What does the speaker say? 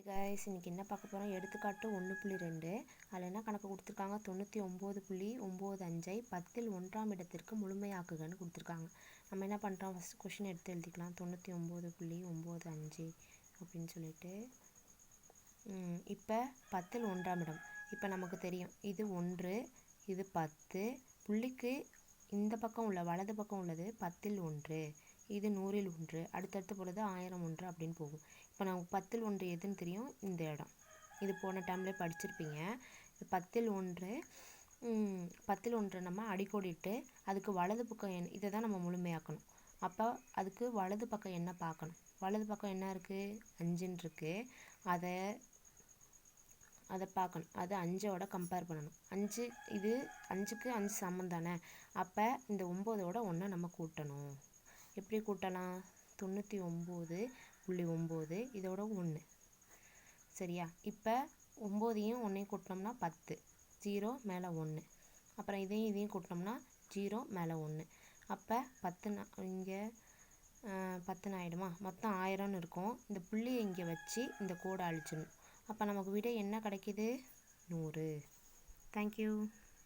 Guys இன்றைக்கி என்ன பார்க்க போகிறோம்? எடுத்துக்காட்டு 1.2 அதில் என்ன கணக்கு கொடுத்துருக்காங்க? 99.95 10ல் 1ஆம் இடத்திற்கு முழுமையாக்குகன்னு கொடுத்துருக்காங்க. நம்ம என்ன பண்ணுறோம்? ஃபஸ்ட் கொஷின் எடுத்து எழுதிக்கலாம். 99.95 அப்படின்னு சொல்லிட்டு இப்போ 10ல் 1ஆம் இடம். இப்போ நமக்கு தெரியும் இது 1, இது 10. புள்ளிக்கு இந்த பக்கம் உள்ள வலது பக்கம் உள்ளது 10ல் 1, இது 100ல் 1, அடுத்தடுத்து பொழுது 1001 அப்படின்னு போகும். இப்போ நமக்கு 10ல் 1 எதுன்னு தெரியும்? இந்த இடம். இது போன டைம்லேயே படிச்சிருப்பீங்க. இது 10ல் 1, 10ல் 1 நம்ம அடிக்கோடிட்டு அதுக்கு வலது பக்கம் இதை தான் நம்ம முழுமையாக்கணும். அப்போ அதுக்கு வலது பக்கம் என்ன பார்க்கணும்? வலது பக்கம் என்ன இருக்குது? 5ன்னு இருக்குது. அதை பார்க்கணும். அது 5ஓட கம்பேர் பண்ணணும். 5 இது 5க்கு 5 சமம் தானே. அப்போ இந்த 9ஓட 1 நம்ம கூட்டணும். எப்படி கூட்டலாம்? 99.9 இதோட 1 சரியா? இப்போ 9ஐயும் 1ஐயும் கூட்டினோம்னா 10, 0 மேலே 1. அப்புறம் இதையும் கூட்டினோம்னா 0 மேலே 1. அப்போ 10 இங்கே 10 ஆகிடுமா? மொத்தம் 1000ன்னு இருக்கும். இந்த புள்ளியை இங்கே வச்சு இந்த கோடை அழிச்சிடணும். அப்போ நமக்கு விடை என்ன கிடைக்கிது? 100. தேங்க்யூ.